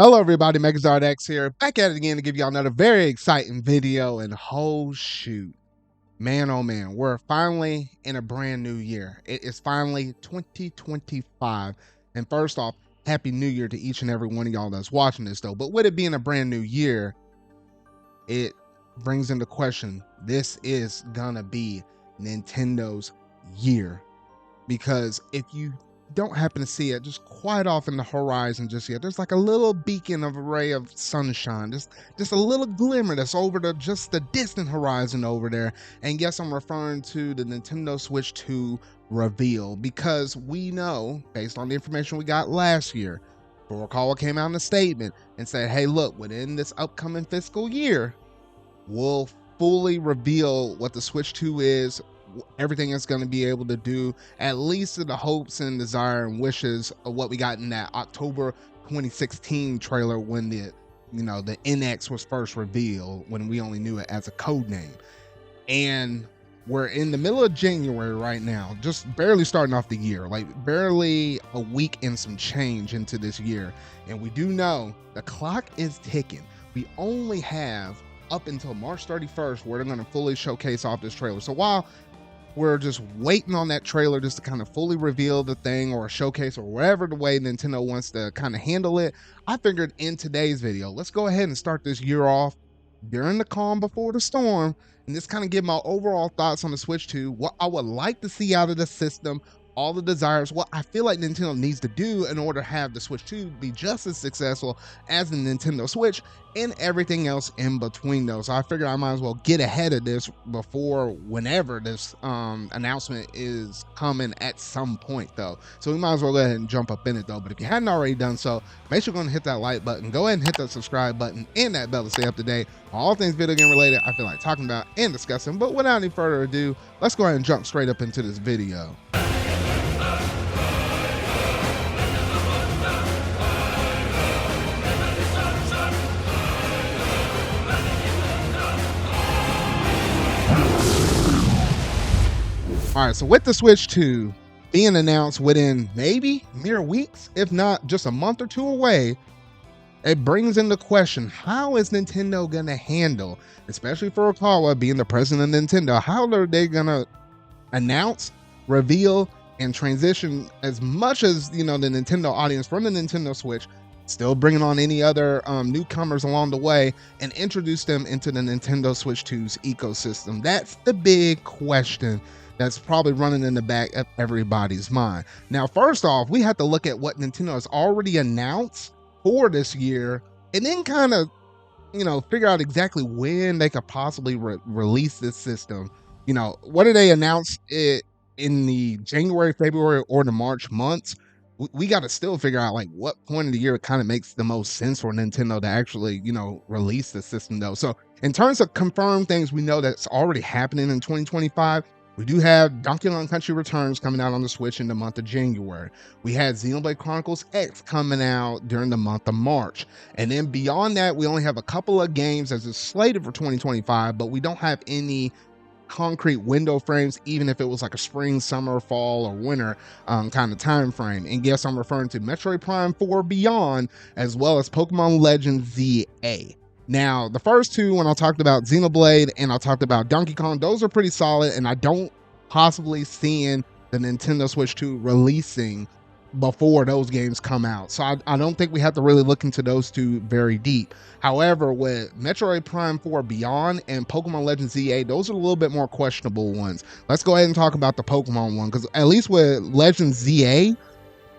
Hello everybody, Megazard X here, back at it again to give y'all another very exciting video. And oh shoot, man oh man, we're finally in a brand new year. It is finally 2025. And first off, happy new year to each and every one of y'all that's watching this though. But with it being a brand new year, it brings into question, this is gonna be Nintendo's year. Because if you don't happen to see it just quite off in the horizon just yet, there's like a little beacon of a ray of sunshine, just a little glimmer that's over just the distant horizon over there. And yes, I'm referring to the Nintendo Switch 2 reveal, because we know, based on the information we got last year, Furukawa came out in a statement and said, hey look, within this upcoming fiscal year, we'll fully reveal what the Switch 2 is, everything it's going to be able to do, at least to the hopes and desire and wishes of what we got in that October 2016 trailer when the NX was first revealed, when we only knew it as a code name. And we're in the middle of January right now, just barely starting off the year, like barely a week and some change into this year. And we do know the clock is ticking. We only have up until March 31st where they're going to fully showcase off this trailer. So while we're just waiting on that trailer just to kind of fully reveal the thing, or a showcase, or wherever the way Nintendo wants to kind of handle it, I figured in today's video, let's go ahead and start this year off during the calm before the storm, and just kind of give my overall thoughts on the Switch 2, what I would like to see out of the system, all the desires, what I feel like Nintendo needs to do in order to have the Switch 2 be just as successful as the Nintendo Switch, and everything else in between those. So I figured I might as well get ahead of this before whenever this announcement is coming at some point though. So we might as well go ahead and jump up in it though. But if you hadn't already done so, make sure you're going to hit that like button, go ahead and hit that subscribe button and that bell to stay up to date on all things video game related I feel like talking about and discussing. But without any further ado, let's go ahead and jump straight up into this video. All right, so with the Switch 2 being announced within maybe mere weeks, if not just a month or two away, it brings into question, how is Nintendo gonna handle, especially for Furukawa being the president of Nintendo, how are they gonna announce, reveal, and transition as much as the Nintendo audience from the Nintendo Switch, still bringing on any other newcomers along the way, and introduce them into the Nintendo Switch 2's ecosystem? That's the big question that's probably running in the back of everybody's mind. Now, first off, we have to look at what Nintendo has already announced for this year, and then kind of, figure out exactly when they could possibly release this system. What do they announce it in the January, February, or the March months? We got to still figure out like what point of the year it kind of makes the most sense for Nintendo to actually, release the system though. So in terms of confirmed things, we know that's already happening in 2025. We do have Donkey Kong Country Returns coming out on the Switch in the month of January. We had Xenoblade Chronicles X coming out during the month of March. And then beyond that, we only have a couple of games as it's slated for 2025, but we don't have any concrete window frames, even if it was like a spring, summer, fall, or winter kind of time frame. And yes, I'm referring to Metroid Prime 4 Beyond, as well as Pokemon Legends ZA. Now, the first two, when I talked about Xenoblade and I talked about Donkey Kong, those are pretty solid, and I don't possibly seeing the Nintendo Switch 2 releasing before those games come out. So I don't think we have to really look into those two very deep. However, with Metroid Prime 4 Beyond and Pokemon Legends ZA, those are a little bit more questionable ones. Let's go ahead and talk about the Pokemon one, because at least with Legends ZA,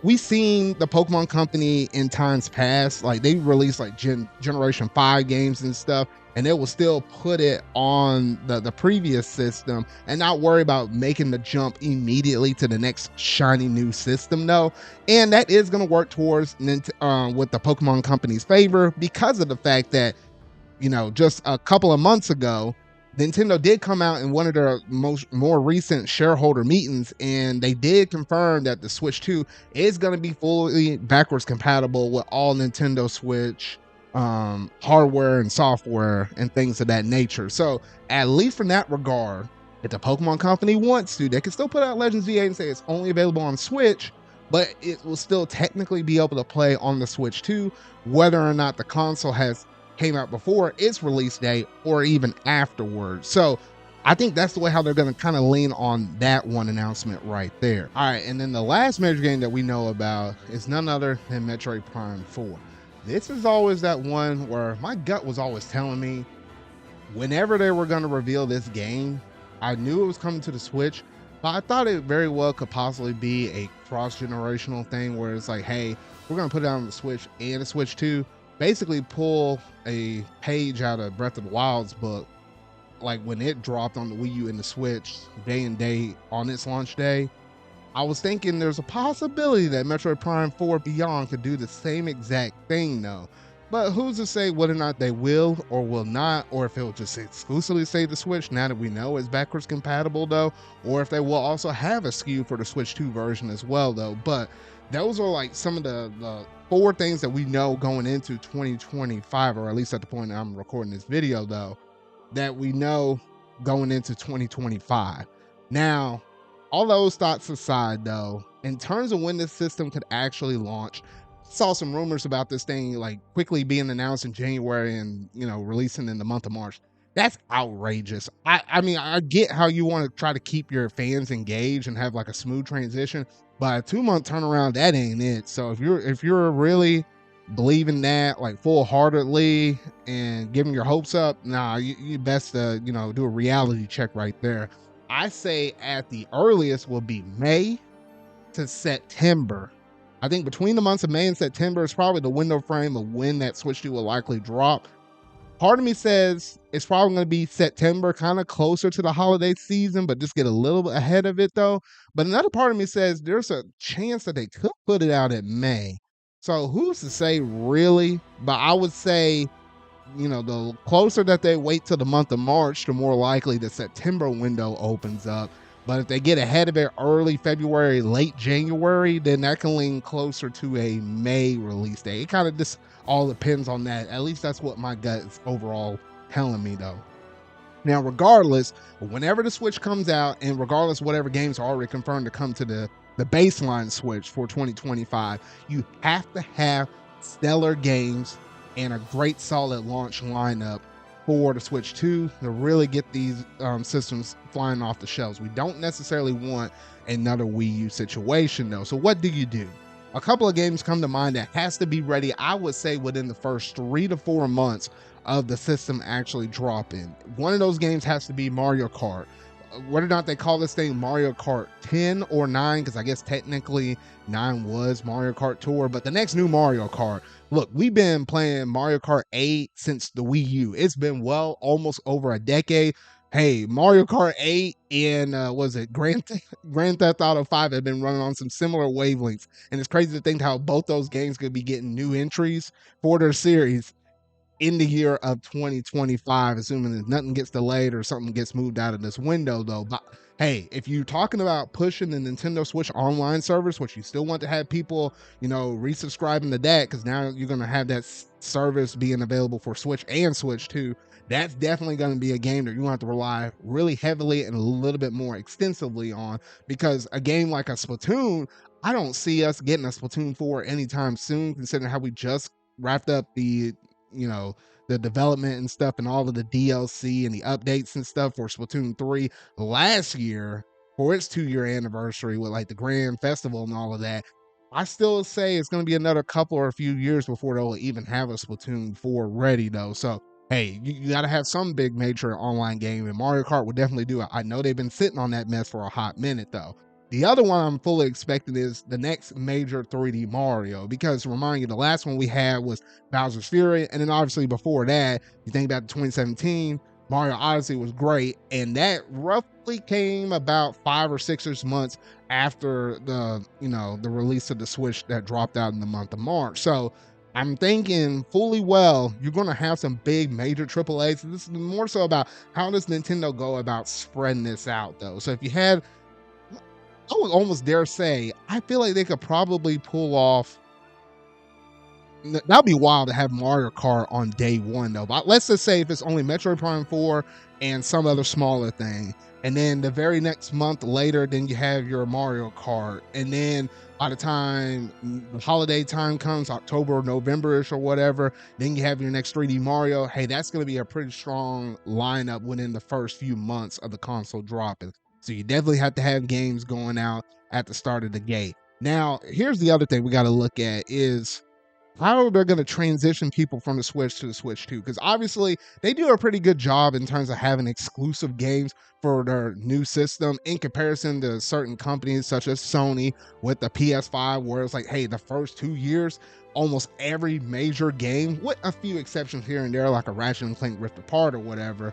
we've seen the Pokemon Company in times past, like they released like Generation 5 games and stuff, and they will still put it on the previous system and not worry about making the jump immediately to the next shiny new system though. And that is going to work towards with the Pokemon Company's favor, because of the fact that, just a couple of months ago, Nintendo did come out in one of their more recent shareholder meetings, and they did confirm that the Switch 2 is going to be fully backwards compatible with all Nintendo Switch hardware and software and things of that nature. So at least from that regard, if the Pokemon Company wants to, they can still put out Legends VA and say it's only available on Switch, but it will still technically be able to play on the Switch 2, whether or not the console has came out before its release date or even afterwards. So I think that's the way how they're going to kind of lean on that one announcement right there. All right, and then the last major game that we know about is none other than Metroid Prime 4. This is always that one where my gut was always telling me whenever they were going to reveal this game, I knew it was coming to the Switch, but I thought it very well could possibly be a cross-generational thing where it's like, hey, we're going to put it on the Switch and the Switch 2, basically pull a page out of Breath of the Wild's book, like when it dropped on the Wii U and the Switch day and day on its launch day. I was thinking there's a possibility that Metroid Prime 4 Beyond could do the same exact thing though. But who's to say whether or not they will or will not, or if it will just exclusively say the Switch now that we know it's backwards compatible though, or if they will also have a SKU for the Switch 2 version as well though. But those are like some of the four things that we know going into 2025, or at least at the point that I'm recording this video though, that we know going into 2025. Now, all those thoughts aside, though, in terms of when this system could actually launch, saw some rumors about this thing like quickly being announced in January and releasing in the month of March. That's outrageous. I mean, I get how you want to try to keep your fans engaged and have like a smooth transition, but a 2-month turnaround, that ain't it. So if you're really believing that like full heartedly and giving your hopes up, nah, you best do a reality check right there. I say at the earliest will be May to September. I think between the months of May and September is probably the window frame of when that Switch 2 will likely drop. Part of me says it's probably going to be September, kind of closer to the holiday season, but just get a little bit ahead of it though. But another part of me says there's a chance that they could put it out in May. So who's to say really? But I would say, the closer that they wait till the month of March, the more likely the September window opens up. But if they get ahead of it early February, late January, then that can lean closer to a May release date. It kind of just all depends on that. At least that's what my gut is overall telling me though. Now, regardless, whenever the Switch comes out, and regardless whatever games are already confirmed to come to the baseline Switch for 2025, you have to have stellar games and a great solid launch lineup for the Switch 2 to really get these systems flying off the shelves. We don't necessarily want another Wii U situation though. So what do? A couple of games come to mind that has to be ready, I would say, within the first 3 to 4 months of the system actually dropping. One of those games has to be Mario Kart. Whether or not they call this thing Mario Kart 10 or 9, because I guess technically 9 was Mario Kart Tour, but the next new Mario Kart. Look, we've been playing Mario Kart 8 since the Wii U. It's been almost over a decade. Hey, Mario Kart 8 and was it Grand Theft Auto 5 have been running on some similar wavelengths, and it's crazy to think how both those games could be getting new entries for their series in the year of 2025, assuming that nothing gets delayed or something gets moved out of this window though. But hey, if you're talking about pushing the Nintendo Switch online service, which you still want to have people, resubscribing to that, because now you're going to have that service being available for Switch and Switch 2, that's definitely going to be a game that you want to rely really heavily and a little bit more extensively on, because a game like a Splatoon, I don't see us getting a Splatoon 4 anytime soon, considering how we just wrapped up the development and stuff and all of the DLC and the updates and stuff for Splatoon 3 last year for its 2-year anniversary with like the Grand Festival and all of that. I still say it's going to be another couple or a few years before they'll even have a Splatoon 4 ready though. So hey, you got to have some big major online game, and Mario Kart would definitely do it. I know they've been sitting on that mess for a hot minute though. The other one I'm fully expecting is the next major 3D Mario, because remind you, the last one we had was Bowser's Fury, and then obviously before that, you think about 2017, Mario Odyssey was great, and that roughly came about 5 or 6 months after the release of the Switch that dropped out in the month of March. So I'm thinking fully well you're going to have some big major AAAs. This is more so about how does Nintendo go about spreading this out though. So if you had, I would almost dare say, I feel like they could probably pull off That'd be wild to have Mario Kart on day one though. But let's just say if it's only Metroid Prime 4 and some other smaller thing, and then the very next month later, then you have your Mario Kart, and then by the time the holiday time comes, October or November-ish or whatever, then you have your next 3D Mario. Hey, that's going to be a pretty strong lineup within the first few months of the console dropping. So you definitely have to have games going out at the start of the gate. Now, here's the other thing we got to look at is how they're going to transition people from the Switch to the Switch 2. Because obviously, they do a pretty good job in terms of having exclusive games for their new system in comparison to certain companies such as Sony with the PS5, where it's like, hey, the first 2 years, almost every major game, with a few exceptions here and there, like a Ratchet and Clank Rift Apart or whatever,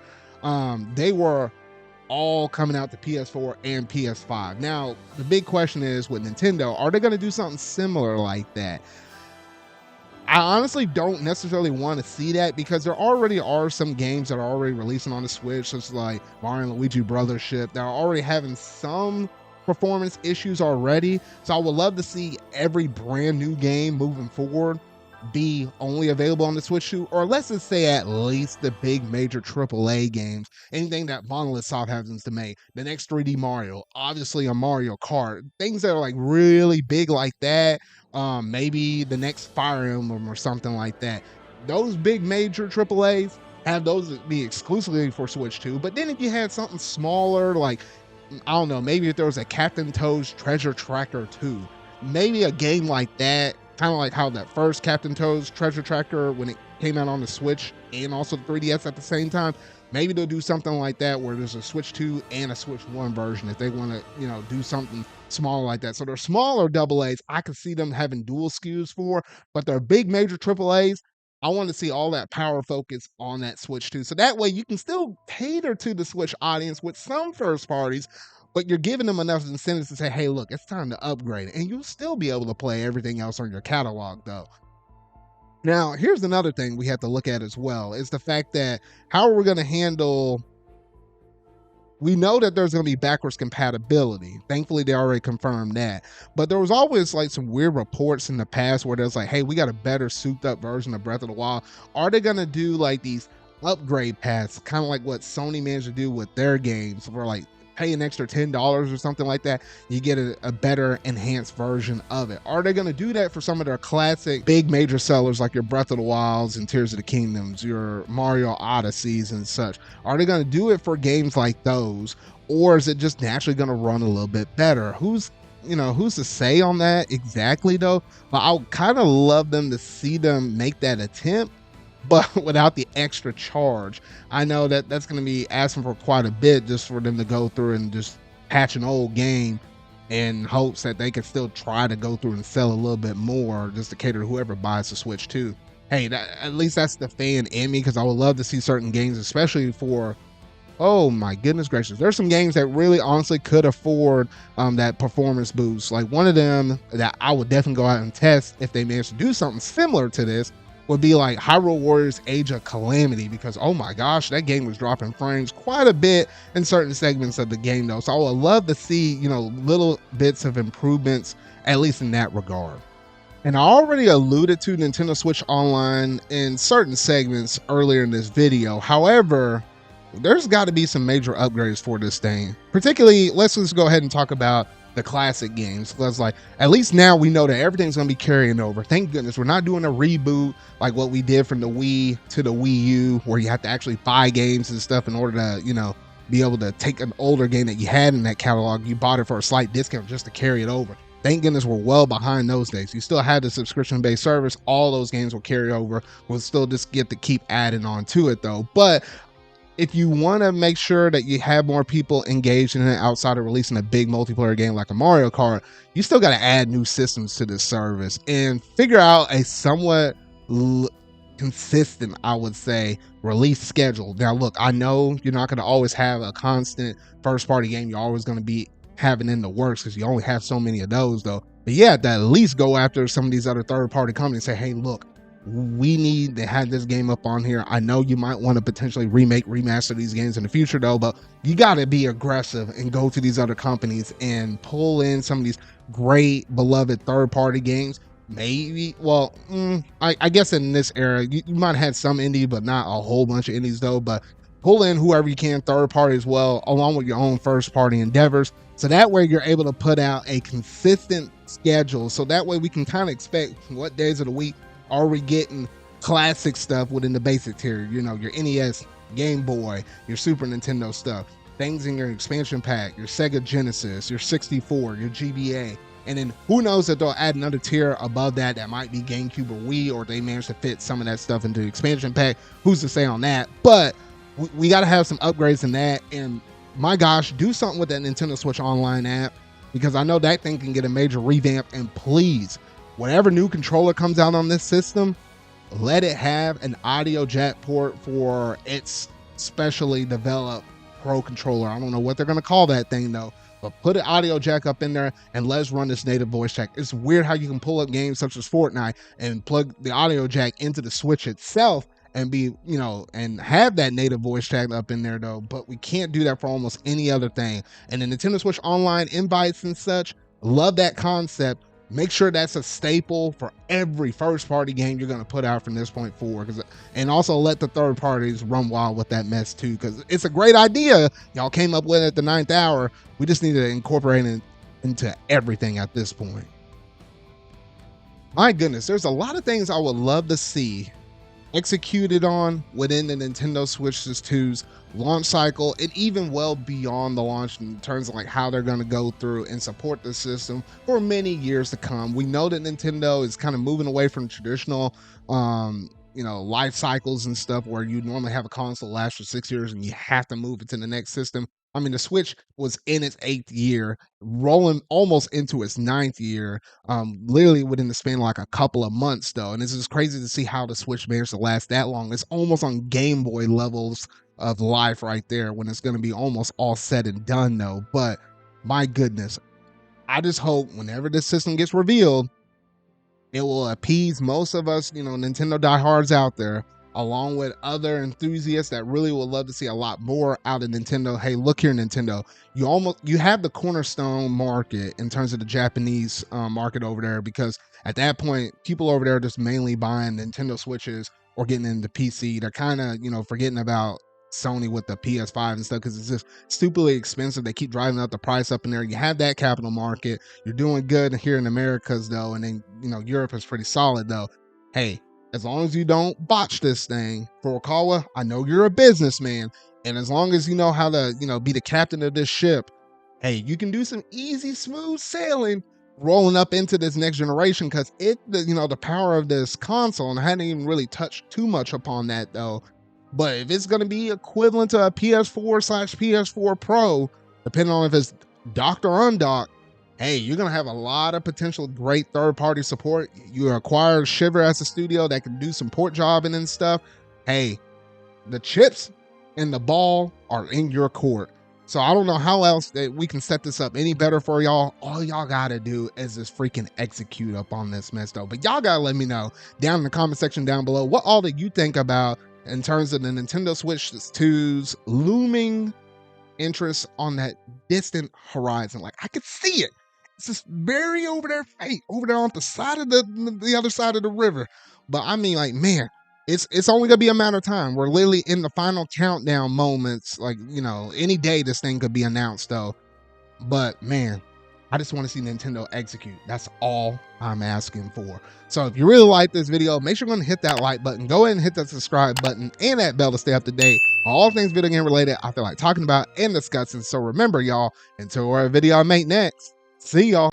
they were all coming out to PS4 and PS5. Now, the big question is with Nintendo, are they going to do something similar like that? I honestly don't necessarily want to see that because there already are some games that are already releasing on the Switch, such as like Mario and Luigi Brothership, that are already having some performance issues already. So I would love to see every brand new game moving forward be only available on the Switch 2, or let's just say at least the big major AAA games, anything that Monolith Soft happens to make, the next 3D Mario, obviously a Mario Kart, things that are like really big like that, maybe the next Fire Emblem or something like that. Those big major AAAs have those be exclusively for Switch 2, but then if you had something smaller, like, I don't know, maybe if there was a Captain Toad's Treasure Tracker 2, maybe a game like that, kind of like how that first Captain Toad's Treasure Tracker, when it came out on the Switch and also the 3DS at the same time, maybe they'll do something like that where there's a Switch 2 and a Switch 1 version if they want to, do something smaller like that. So they're smaller AA's, I could see them having dual SKUs for, but they're big major AA's. I want to see all that power focus on that Switch 2. So that way you can still cater to the Switch audience with some first parties, but you're giving them enough incentives to say, hey, look, it's time to upgrade. And you'll still be able to play everything else on your catalog, though. Now, here's another thing we have to look at as well, is the fact that how are we going to handle... We know that there's going to be backwards compatibility. Thankfully, they already confirmed that. But there was always like some weird reports in the past where there's like, hey, we got a better souped up version of Breath of the Wild. Are they going to do like these upgrade paths, kind of like what Sony managed to do with their games, where like pay an extra $10 or something like that, you get a better enhanced version of it? Are they going to do that for some of their classic big major sellers like your Breath of the Wilds and Tears of the Kingdoms, your Mario Odysseys and such? Are they going to do it for games like those, or is it just naturally going to run a little bit better? Who's to say on that exactly though? But I would kind of love them to see them make that attempt, but without the extra charge. I know that that's going to be asking for quite a bit just for them to go through and just patch an old game in hopes that they can still try to go through and sell a little bit more just to cater to whoever buys the Switch 2. Hey, at least that's the fan in me, because I would love to see certain games, especially for, oh my goodness gracious, there's some games that really honestly could afford that performance boost. Like one of them that I would definitely go out and test if they manage to do something similar to this would be like Hyrule Warriors Age of Calamity, because oh my gosh, that game was dropping frames quite a bit in certain segments of the game though. So I would love to see, little bits of improvements, at least in that regard. And I already alluded to Nintendo Switch Online in certain segments earlier in this video. However, there's got to be some major upgrades for this thing. Particularly, let's just go ahead and talk about the classic games, because like at least now we know that everything's going to be carrying over. Thank goodness we're not doing a reboot like what we did from the Wii to the Wii U, where you have to actually buy games and stuff in order to be able to take an older game that you had in that catalog. You bought it for a slight discount just to carry it over. Thank goodness we're well behind those days. You still had the subscription-based service. All those games will carry over. We'll still just get to keep adding on to it though. But if you want to make sure that you have more people engaged in it outside of releasing a big multiplayer game like a Mario Kart, you still got to add new systems to this service and figure out a somewhat consistent, I would say, release schedule. Now, look, I know you're not going to always have a constant first-party game you're always going to be having in the works, because you only have so many of those, though. But yeah, to at least go after some of these other third-party companies and say, hey, look, we need to have this game up on here. I know you might want to potentially remaster these games in the future though, but you got to be aggressive and go to these other companies and pull in some of these great beloved third-party games. maybe. Well, I guess in this era, you might have had some indie, but not a whole bunch of indies though. But pull in whoever you can, third party as well, along with your own first party endeavors. So that way you're able to put out a consistent schedule. So that way we can kind of expect what days of the week are we getting classic stuff within the basic tier. You know, your NES, Game Boy, your Super Nintendo stuff, things in your expansion pack, your Sega Genesis, your 64, your GBA. And then who knows if they'll add another tier above that that might be GameCube or Wii, or they manage to fit some of that stuff into the expansion pack. Who's to say on that? But we got to have some upgrades in that. And my gosh, do something with that Nintendo Switch Online app, because I know that thing can get a major revamp. And please, whatever new controller comes out on this system, let it have an audio jack port for its specially developed Pro controller. I don't know what they're going to call that thing though, but put an audio jack up in there and let's run this native voice chat. It's weird how you can pull up games such as Fortnite and plug the audio jack into the Switch itself and be, you know, and have that native voice chat up in there though, but we can't do that for almost any other thing. And the Nintendo Switch Online invites and such, love that concept. Make sure that's a staple for every first party game you're going to put out from this point forward. And also let the third parties run wild with that mess too, because it's a great idea y'all came up with at the 9th hour. We just need to incorporate it into everything at this point. My goodness, there's a lot of things I would love to see executed on within the Nintendo Switch 2's launch cycle, and even well beyond the launch in terms of like how they're going to go through and support the system for many years to come. We know that Nintendo is kind of moving away from traditional life cycles and stuff where you normally have a console last for 6 years and you have to move it to the next system. I mean, the Switch was in its 8th year, rolling almost into its 9th year, literally within the span of like a couple of months, though. And it's just crazy to see how the Switch managed to last that long. It's almost on Game Boy levels of life right there when it's going to be almost all said and done, though. But my goodness, I just hope whenever this system gets revealed, it will appease most of us, Nintendo diehards out there, along with other enthusiasts that really would love to see a lot more out of Nintendo. Hey, look here, Nintendo. You have the cornerstone market in terms of the Japanese market over there, because at that point, people over there are just mainly buying Nintendo Switches or getting into PC. They're kind of, forgetting about Sony with the PS5 and stuff, because it's just stupidly expensive. They keep driving up the price up in there. You have that capital market. You're doing good here in Americas though, and then Europe is pretty solid though. Hey, as long as you don't botch this thing, Furukawa, I know you're a businessman, and as long as you know how to be the captain of this ship, hey, you can do some easy, smooth sailing rolling up into this next generation, because the power of this console, and I hadn't even really touched too much upon that though. But if it's going to be equivalent to a PS4/PS4 Pro, depending on if it's docked or undocked, hey, you're going to have a lot of potential great third-party support. You acquire Shiver as a studio that can do some port jobbing and stuff. Hey, the chips and the ball are in your court. So I don't know how else that we can set this up any better for y'all. All y'all got to do is just freaking execute up on this mess, though. But y'all got to let me know down in the comment section down below what all that you think about in terms of the Nintendo Switch 2's looming interest on that distant horizon. Like, I could see it. It's just very over there on the side of the other side of the river. But I mean, like, man, it's only gonna be a matter of time. We're literally in the final countdown moments. Like, any day this thing could be announced though. But man, I just want to see Nintendo execute. That's all I'm asking for. So if you really like this video, make sure you're going to hit that like button. Go ahead and hit that subscribe button and that bell to stay up to date on all things video game related I feel like talking about and discussing. So remember, y'all, until our video I make next, see y'all.